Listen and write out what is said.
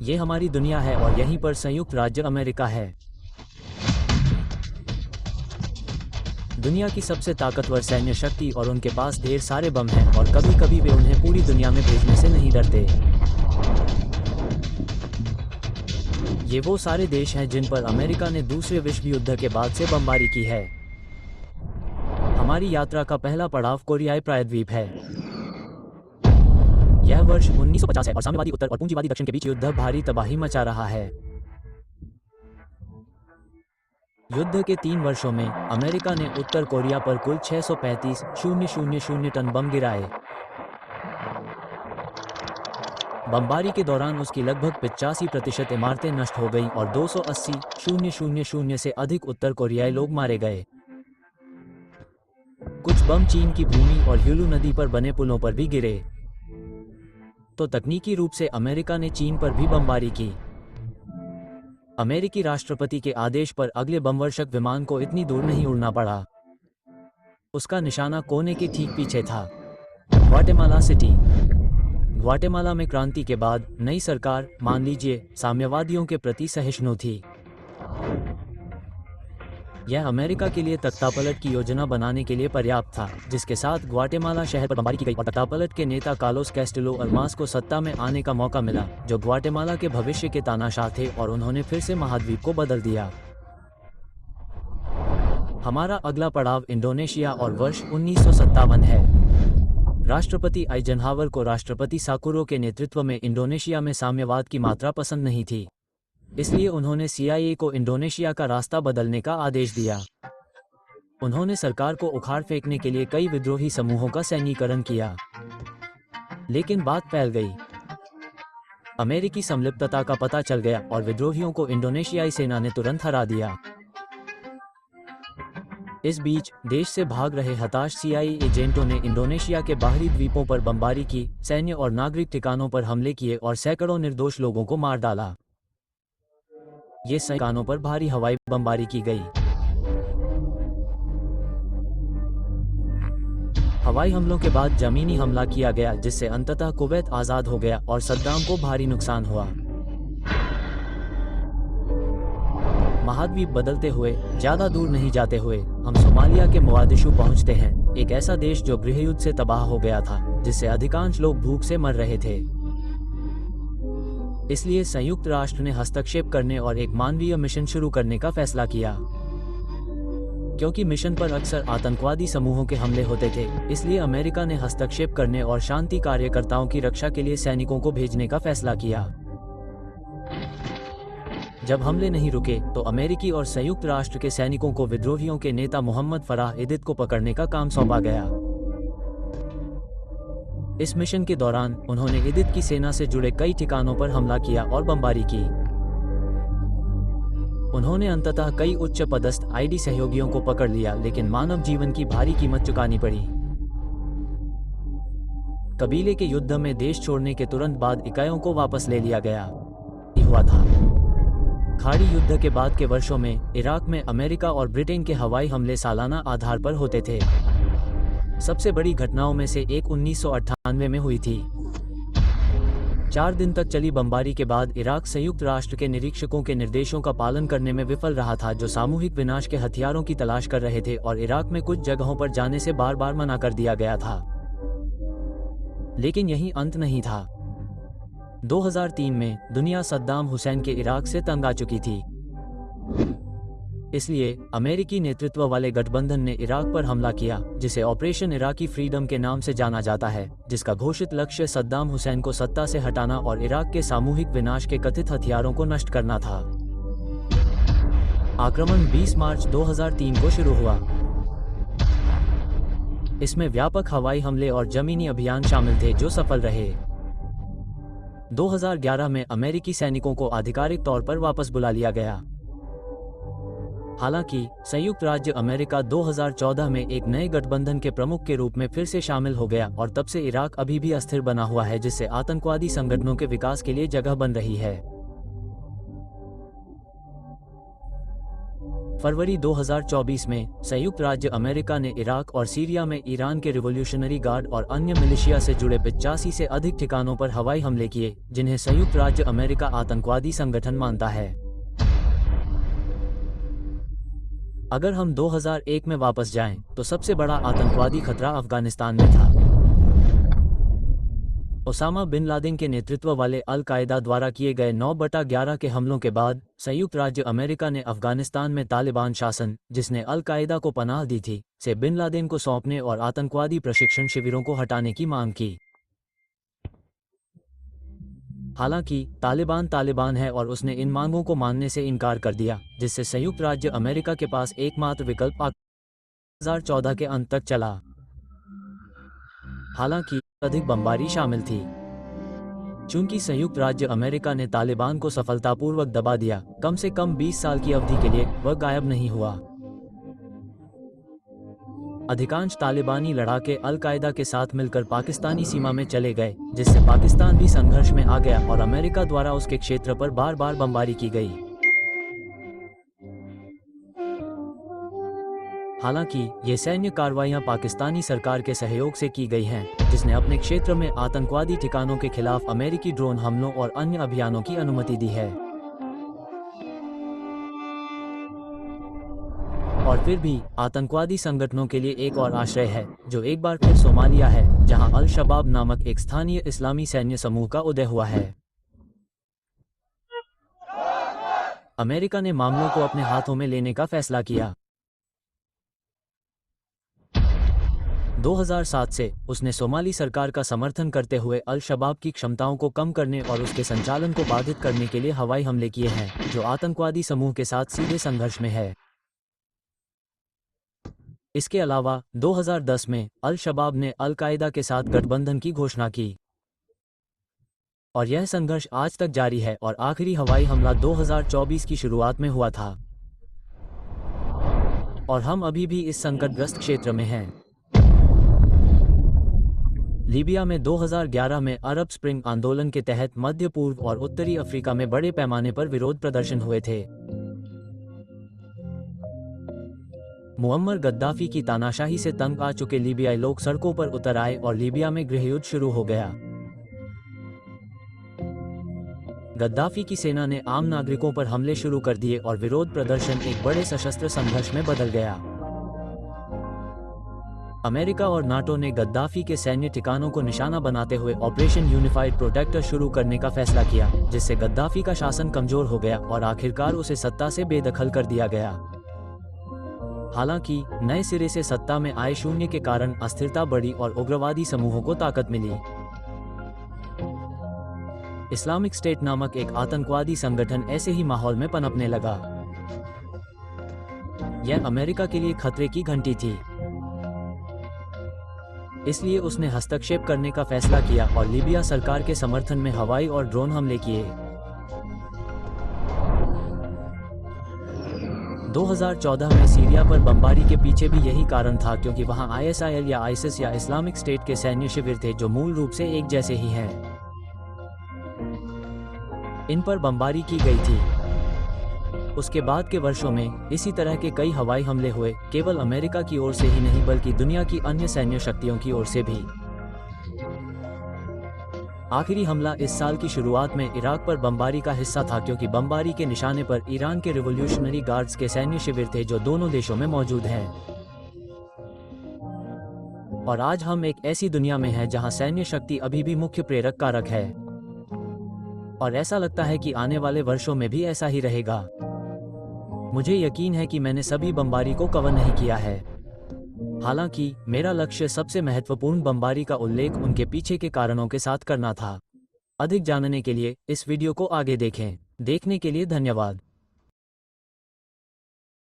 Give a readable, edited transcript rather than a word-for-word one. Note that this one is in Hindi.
ये हमारी दुनिया है और यहीं पर संयुक्त राज्य अमेरिका है। दुनिया की सबसे ताकतवर सैन्य शक्ति और उनके पास ढेर सारे बम हैं और कभी कभी वे उन्हें पूरी दुनिया में भेजने से नहीं डरते। ये वो सारे देश हैं जिन पर अमेरिका ने दूसरे विश्व युद्ध के बाद से बमबारी की है। हमारी यात्रा का पहला पड़ाव कोरियाई प्रायद्वीप है। यह वर्ष 1950 है और साम्यवादी उत्तर और पूंजीवादी दक्षिण के बीच युद्ध भारी तबाही मचा रहा है। युद्ध के 3 वर्षों में अमेरिका ने उत्तर कोरिया पर कुल 635,000 टन बम गिराए। बमबारी के दौरान उसकी लगभग 85% इमारतें नष्ट हो गईं और 280,000 से अधिक उत्तर कोरियाई लोग मारे गए। कुछ बम चीन की भूमि और ह्युलु नदी पर बने पुलों पर भी गिरे। तो तकनीकी रूप से अमेरिका ने चीन पर भी बमबारी की। अमेरिकी राष्ट्रपति के आदेश पर अगले बमवर्षक विमान को इतनी दूर नहीं उड़ना पड़ा। उसका निशाना कोने के ठीक पीछे था, ग्वाटेमाला सिटी। ग्वाटेमाला में क्रांति के बाद नई सरकार, मान लीजिए, साम्यवादियों के प्रति सहिष्णु थी। यह अमेरिका के लिए तख्तापलट की योजना बनाने के लिए पर्याप्त था, जिसके साथ ग्वाटेमाला शहर पर बमबारी की गई और तख्तापलट के नेता कार्लोस कैस्टिलो अल्मास को सत्ता में आने का मौका मिला, जो ग्वाटेमाला के भविष्य के तानाशाह थे, और उन्होंने फिर से महाद्वीप को बदल दिया। हमारा अगला पड़ाव इंडोनेशिया और वर्ष 1957 है। राष्ट्रपति आइजनहावर को राष्ट्रपति साकुरो के नेतृत्व में इंडोनेशिया में साम्यवाद की मात्रा पसंद नहीं थी, इसलिए उन्होंने CIA को इंडोनेशिया का रास्ता बदलने का आदेश दिया। उन्होंने सरकार को उखाड़ फेंकने के लिए कई विद्रोही समूहों का सैन्यीकरण किया, लेकिन बात फैल गई। अमेरिकी संलिप्तता का पता चल गया और विद्रोहियों को इंडोनेशियाई सेना ने तुरंत हरा दिया। इस बीच देश से भाग रहे हताश CIA एजेंटों ने इंडोनेशिया के बाहरी द्वीपों पर बमबारी की, सैन्य और नागरिक ठिकानों पर हमले किए और सैकड़ों निर्दोष लोगों को मार डाला। ये ठिकानों पर भारी हवाई बमबारी की गई। हवाई हमलों के बाद जमीनी हमला किया गया, जिससे अंततः कुवैत आजाद हो गया और सद्दाम को भारी नुकसान हुआ। महाद्वीप बदलते हुए, ज्यादा दूर नहीं जाते हुए, हम सोमालिया के मोगादिशु पहुंचते हैं, एक ऐसा देश जो गृहयुद्ध से तबाह हो गया था, जिससे अधिकांश लोग भूख से मर रहे थे। इसलिए संयुक्त राष्ट्र ने हस्तक्षेप करने और एक मानवीय मिशन शुरू करने का फैसला किया। क्योंकि मिशन पर अक्सर आतंकवादी समूहों के हमले होते थे, इसलिए अमेरिका ने हस्तक्षेप करने और शांति कार्यकर्ताओं की रक्षा के लिए सैनिकों को भेजने का फैसला किया। जब हमले नहीं रुके, तो अमेरिकी और संयुक्त राष्ट्र के सैनिकों को विद्रोहियों के नेता मोहम्मद फराह इदित को पकड़ने का काम सौंपा गया। इस मिशन के दौरान उन्होंने इदित की सेना से जुड़े कई ठिकानों पर हमला किया और बमबारी की। उन्होंने अंततः कई उच्च पदस्थ ID सहयोगियों को पकड़ लिया, लेकिन मानव जीवन की भारी कीमत चुकानी पड़ी। कबीले के युद्ध में देश छोड़ने के तुरंत बाद इकाइयों को वापस ले लिया गया हुआ था। खाड़ी युद्ध के बाद के वर्षों में इराक में अमेरिका और ब्रिटेन के हवाई हमले सालाना आधार पर होते थे। सबसे बड़ी घटनाओं में से एक 1998 में हुई थी। 4 दिन तक चली बमबारी के बाद इराक संयुक्त राष्ट्र के निरीक्षकों के निर्देशों का पालन करने में विफल रहा था, जो सामूहिक विनाश के हथियारों की तलाश कर रहे थे, और इराक में कुछ जगहों पर जाने से बार बार मना कर दिया गया था। लेकिन यही अंत नहीं था। 2003 में दुनिया सद्दाम हुसैन के इराक से तंग आ चुकी थी। इसलिए अमेरिकी नेतृत्व वाले गठबंधन ने इराक पर हमला किया, जिसे ऑपरेशन इराकी फ्रीडम के नाम से जाना जाता है, जिसका घोषित लक्ष्य सद्दाम हुसैन को सत्ता से हटाना और इराक के सामूहिक विनाश के कथित हथियारों को नष्ट करना था। आक्रमण 20 मार्च 2003 को शुरू हुआ। इसमें व्यापक हवाई हमले और जमीनी अभियान शामिल थे, जो सफल रहे। 2011 में अमेरिकी सैनिकों को आधिकारिक तौर पर वापस बुला लिया गया। हालांकि संयुक्त राज्य अमेरिका 2014 में एक नए गठबंधन के प्रमुख के रूप में फिर से शामिल हो गया, और तब से इराक अभी भी अस्थिर बना हुआ है, जिससे आतंकवादी संगठनों के विकास के लिए जगह बन रही है। फरवरी 2024 में संयुक्त राज्य अमेरिका ने इराक और सीरिया में ईरान के रिवॉल्यूशनरी गार्ड और अन्य मिलिशिया से जुड़े 85 से अधिक ठिकानों पर हवाई हमले किए, जिन्हें संयुक्त राज्य अमेरिका आतंकवादी संगठन मानता है। अगर हम 2001 में वापस जाएं, तो सबसे बड़ा आतंकवादी खतरा अफगानिस्तान में था। ओसामा बिन लादेन के नेतृत्व वाले अल कायदा द्वारा किए गए 9/11 के हमलों के बाद संयुक्त राज्य अमेरिका ने अफगानिस्तान में तालिबान शासन, जिसने अल कायदा को पनाह दी थी, से बिन लादेन को सौंपने और आतंकवादी प्रशिक्षण शिविरों को हटाने की मांग की। हालांकि तालिबान है और उसने इन मांगों को मानने से इनकार कर दिया, जिससे संयुक्त राज्य अमेरिका के पास एकमात्र विकल्प 2014 के अंत तक चला। हालांकि अधिक बमबारी शामिल थी। चूंकि संयुक्त राज्य अमेरिका ने तालिबान को सफलतापूर्वक दबा दिया, कम से कम 20 साल की अवधि के लिए वह गायब नहीं हुआ। अधिकांश तालिबानी लड़ाके अल कायदा के साथ मिलकर पाकिस्तानी सीमा में चले गए, जिससे पाकिस्तान भी संघर्ष में आ गया और अमेरिका द्वारा उसके क्षेत्र पर बार बार बमबारी की गई। हालांकि ये सैन्य कार्रवाइयां पाकिस्तानी सरकार के सहयोग से की गई हैं, जिसने अपने क्षेत्र में आतंकवादी ठिकानों के खिलाफ अमेरिकी ड्रोन हमलों और अन्य अभियानों की अनुमति दी है। और फिर भी आतंकवादी संगठनों के लिए एक और आश्रय है, जो एक बार फिर सोमालिया है, जहां अल शबाब नामक एक स्थानीय इस्लामी सैन्य समूह का उदय हुआ है। अमेरिका ने मामलों को अपने हाथों में लेने का फैसला किया। 2007 से उसने सोमाली सरकार का समर्थन करते हुए अल शबाब की क्षमताओं को कम करने और उसके संचालन को बाधित करने के लिए हवाई हमले किए हैं, जो आतंकवादी समूह के साथ सीधे संघर्ष में है। इसके अलावा 2010 में अल शबाब ने अल कायदा के साथ गठबंधन की घोषणा की और यह संघर्ष आज तक जारी है और आखिरी हवाई हमला 2024 की शुरुआत में हुआ था और हम अभी भी इस संकटग्रस्त क्षेत्र में हैं। लीबिया में 2011 में अरब स्प्रिंग आंदोलन के तहत मध्य पूर्व और उत्तरी अफ्रीका में बड़े पैमाने पर विरोध प्रदर्शन हुए थे। मुअम्मर गद्दाफी की तानाशाही से तंग आ चुके लीबियाई लोग सड़कों पर उतर आए और लीबिया में गृहयुद्ध शुरू हो गया। गद्दाफी की सेना ने आम नागरिकों पर हमले शुरू कर दिए और विरोध प्रदर्शन एक बड़े सशस्त्र संघर्ष में बदल गया। अमेरिका और नाटो ने गद्दाफी के सैन्य ठिकानों को निशाना बनाते हुए ऑपरेशन यूनिफाइड प्रोटेक्टर शुरू करने का फैसला किया, जिससे गद्दाफी का शासन कमजोर हो गया और आखिरकार उसे सत्ता से बेदखल कर दिया गया। हालांकि नए सिरे से सत्ता में आए शून्य के कारण अस्थिरता बढ़ी और उग्रवादी समूहों को ताकत मिली। इस्लामिक स्टेट नामक एक आतंकवादी संगठन ऐसे ही माहौल में पनपने लगा। यह अमेरिका के लिए खतरे की घंटी थी, इसलिए उसने हस्तक्षेप करने का फैसला किया और लीबिया सरकार के समर्थन में हवाई और ड्रोन हमले किए। 2014 में सीरिया पर बमबारी के पीछे भी यही कारण था, क्योंकि वहां ISIL या आइसिस या इस्लामिक स्टेट के सैन्य शिविर थे जो मूल रूप से एक जैसे ही हैं। इन पर बमबारी की गई थी। उसके बाद के वर्षों में इसी तरह के कई हवाई हमले हुए, केवल अमेरिका की ओर से ही नहीं बल्कि दुनिया की अन्य सैन्य शक्तियों की ओर से भी। आखिरी हमला इस साल की शुरुआत में इराक पर बमबारी का हिस्सा था, क्योंकि बमबारी के निशाने पर ईरान के रिवॉल्यूशनरी गार्ड्स के सैन्य शिविर थे जो दोनों देशों में मौजूद हैं। और आज हम एक ऐसी दुनिया में हैं जहां सैन्य शक्ति अभी भी मुख्य प्रेरक कारक है और ऐसा लगता है कि आने वाले वर्षों में भी ऐसा ही रहेगा। मुझे यकीन है कि मैंने सभी बमबारी को कवर नहीं किया है। हालांकि मेरा लक्ष्य सबसे महत्वपूर्ण बमबारी का उल्लेख उनके पीछे के कारणों के साथ करना था। अधिक जानने के लिए इस वीडियो को आगे देखें। देखने के लिए धन्यवाद।